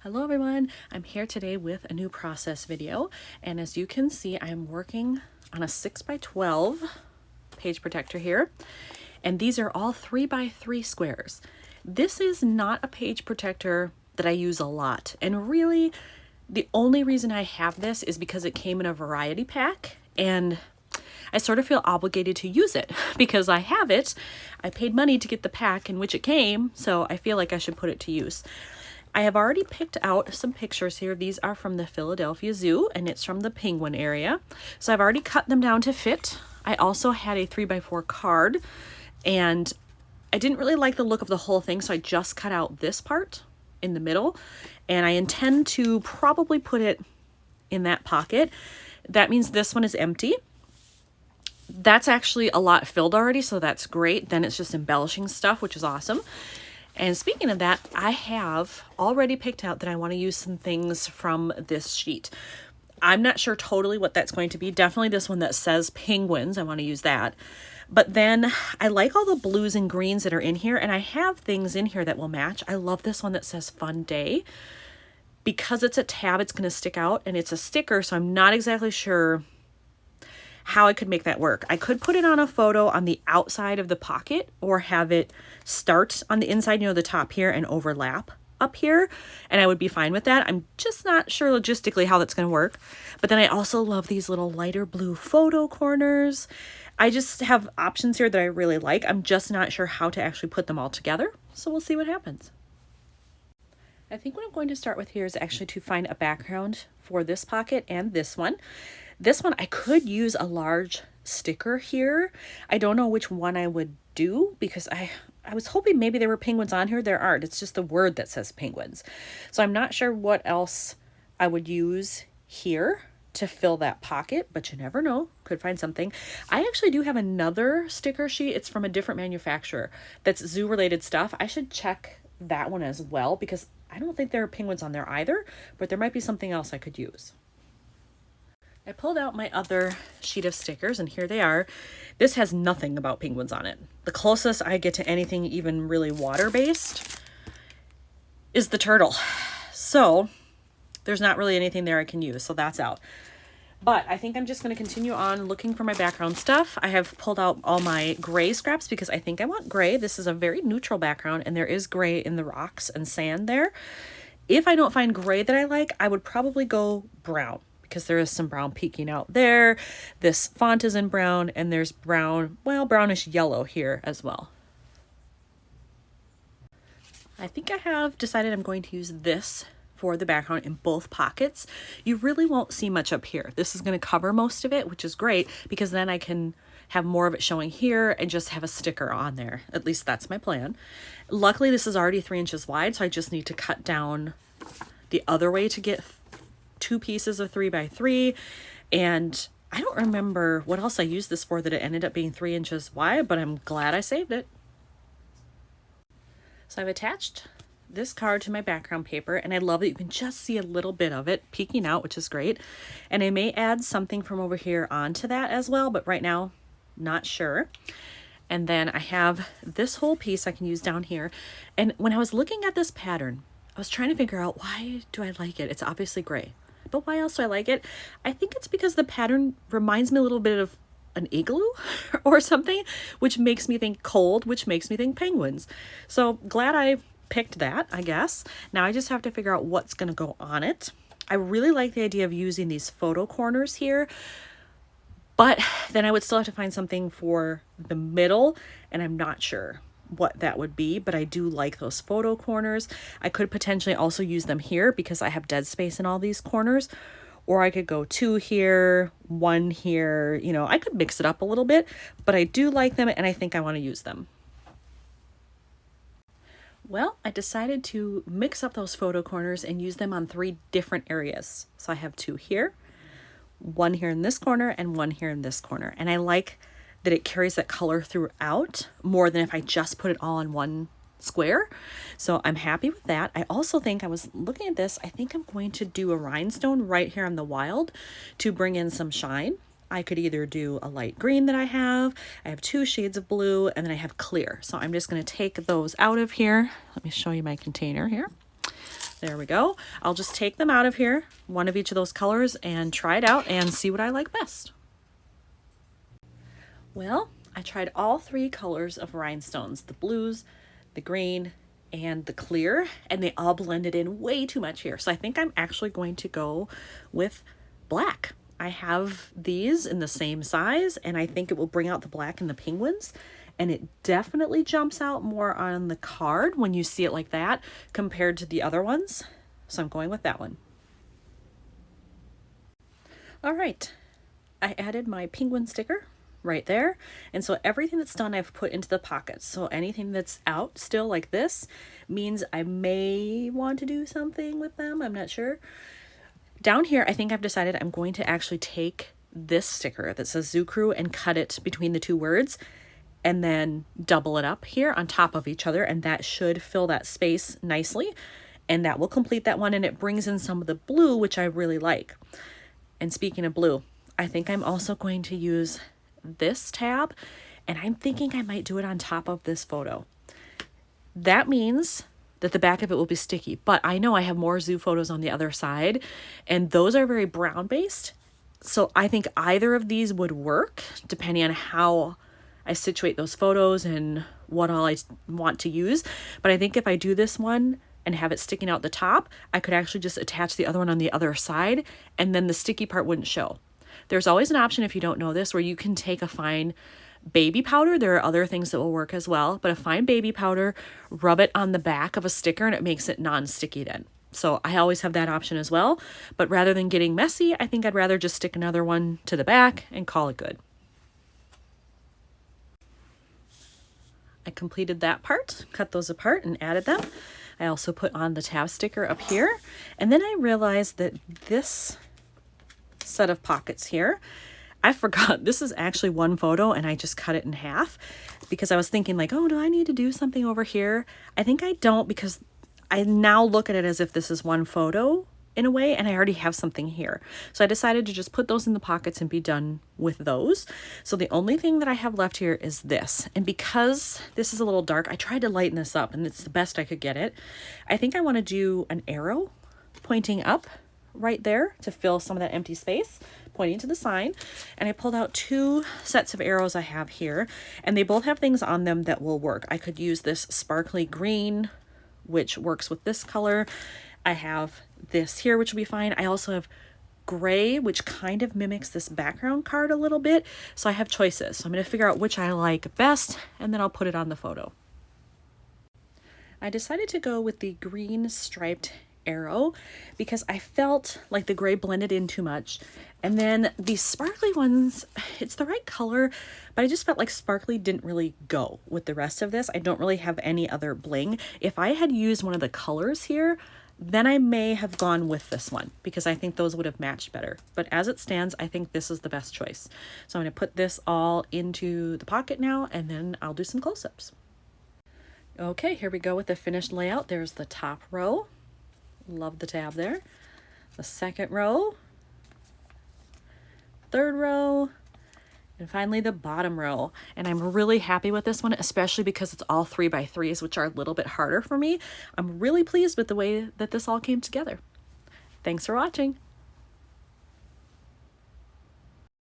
Hello everyone, I'm here today with a new process video, and as you can see I'm working on a 6x12 page protector here, and these are all 3x3 squares. This is not a page protector that I use a lot, and really the only reason I have this is because it came in a variety pack and I sort of feel obligated to use it because I have it. I paid money to get the pack in which it came, so I feel like I should put it to use. I have already picked out some pictures here. These are from the Philadelphia Zoo and it's from the penguin area. So I've already cut them down to fit. I also had a 3x4 card and I didn't really like the look of the whole thing, so I just cut out this part in the middle, and I intend to probably put it in that pocket. That means this one is empty. That's actually a lot filled already, so that's great. Then it's just embellishing stuff, which is awesome. And speaking of that, I have already picked out that I want to use some things from this sheet. I'm not sure totally what that's going to be. Definitely this one that says penguins. I want to use that. But then I like all the blues and greens that are in here, and I have things in here that will match. I love this one that says fun day. Because it's a tab, it's going to stick out, and it's a sticker, so I'm not exactly sure how I could make that work. I could put it on a photo on the outside of the pocket or have it start on the inside, you know, the top here, and overlap up here, and I would be fine with that. I'm just not sure logistically how that's going to work. But then I also love these little lighter blue photo corners. I just have options here that I really like. I'm just not sure how to actually put them all together, so we'll see what happens. I think what I'm going to start with here is actually to find a background for this pocket and this one. This one, I could use a large sticker here. I don't know which one I would do because I was hoping maybe there were penguins on here. There aren't. It's just the word that says penguins. So I'm not sure what else I would use here to fill that pocket, but you never know. Could find something. I actually do have another sticker sheet. It's from a different manufacturer that's zoo-related stuff. I should check that one as well because I don't think there are penguins on there either, but there might be something else I could use. I pulled out my other sheet of stickers, and here they are. This has nothing about penguins on it. The closest I get to anything even really water-based is the turtle. So there's not really anything there I can use, so that's out. But I think I'm just going to continue on looking for my background stuff. I have pulled out all my gray scraps because I think I want gray. This is a very neutral background, and there is gray in the rocks and sand there. If I don't find gray that I like, I would probably go brown, because there is some brown peeking out there. This font is in brown, and there's brown, well, brownish yellow here as well. I think I have decided I'm going to use this for the background in both pockets. You really won't see much up here. This is going to cover most of it, which is great because then I can have more of it showing here and just have a sticker on there. At least that's my plan. Luckily, this is already 3 inches wide, so I just need to cut down the other way to get 2 pieces of 3x3, and I don't remember what else I used this for that it ended up being 3 inches wide, but I'm glad I saved it. So I've attached this card to my background paper, and I love that you can just see a little bit of it peeking out, which is great. And I may add something from over here onto that as well, but right now, not sure. And then I have this whole piece I can use down here. And when I was looking at this pattern, I was trying to figure out, why do I like it? It's obviously gray, but why else do I like it? I think it's because the pattern reminds me a little bit of an igloo or something, which makes me think cold, which makes me think penguins. So glad I picked that, I guess. Now I just have to figure out what's going to go on it. I really like the idea of using these photo corners here, but then I would still have to find something for the middle, and I'm not sure what that would be, but I do like those photo corners. I could potentially also use them here because I have dead space in all these corners, or I could go 2 here, 1 here, you know, I could mix it up a little bit, but I do like them and I think I want to use them. Well, I decided to mix up those photo corners and use them on 3 different areas. So I have 2 here, 1 here in this corner, and 1 here in this corner. And I like that it carries that color throughout more than if I just put it all in one square. So I'm happy with that. I also think, I was looking at this, I think I'm going to do a rhinestone right here on the wild to bring in some shine. I could either do a light green that I have 2 shades of blue, and then I have clear. So I'm just going to take those out of here. Let me show you my container here. There we go. I'll just take them out of here, one of each of those colors, and try it out and see what I like best. Well, I tried all 3 colors of rhinestones, the blues, the green, and the clear, and they all blended in way too much here. So I think I'm actually going to go with black. I have these in the same size, and I think it will bring out the black in the penguins. And it definitely jumps out more on the card when you see it like that compared to the other ones. So I'm going with that one. All right, I added my penguin sticker right there. And so everything that's done, I've put into the pockets. So anything that's out still like this means I may want to do something with them. I'm not sure. Down here, I think I've decided I'm going to actually take this sticker that says Zoo Crew and cut it between the 2 words and then double it up here on top of each other. And that should fill that space nicely. And that will complete that one. And it brings in some of the blue, which I really like. And speaking of blue, I think I'm also going to use this tab, and I'm thinking I might do it on top of this photo. That means that the back of it will be sticky, but I know I have more zoo photos on the other side, and those are very brown based. So I think either of these would work depending on how I situate those photos and what all I want to use. But I think if I do this one and have it sticking out the top, I could actually just attach the other one on the other side, and then the sticky part wouldn't show. There's always an option, if you don't know this, where you can take a fine baby powder. There are other things that will work as well, but a fine baby powder, rub it on the back of a sticker, and it makes it non-sticky then. So I always have that option as well. But rather than getting messy, I think I'd rather just stick another one to the back and call it good. I completed that part, cut those apart and added them. I also put on the tab sticker up here. And then I realized that this set of pockets here, I forgot this is actually one photo, and I just cut it in half because I was thinking like, oh, do I need to do something over here? I think I don't, because I now look at it as if this is one photo in a way, and I already have something here. So I decided to just put those in the pockets and be done with those. So the only thing that I have left here is this. And because this is a little dark, I tried to lighten this up, and it's the best I could get it. I think I want to do an arrow pointing up right there to fill some of that empty space, pointing to the sign. And I pulled out 2 sets of arrows I have here, and they both have things on them that will work. I could use this sparkly green, which works with this color. I have this here, which will be fine. I also have gray, which kind of mimics this background card a little bit. So I have choices. So I'm going to figure out which I like best, and then I'll put it on the photo. I decided to go with the green striped arrow because I felt like the gray blended in too much, and then these sparkly ones, it's the right color, but I just felt like sparkly didn't really go with the rest of this. I don't really have any other bling. If I had used one of the colors here, then I may have gone with this one because I think those would have matched better. But as it stands, I think this is the best choice. So I'm going to put this all into the pocket now, and then I'll do some close-ups. Okay, here we go with the finished layout. There's the top row. Love the tab there. The second row, third row, and finally the bottom row. And I'm really happy with this one, especially because it's all 3x3s, which are a little bit harder for me. I'm really pleased with the way that this all came together. Thanks for watching.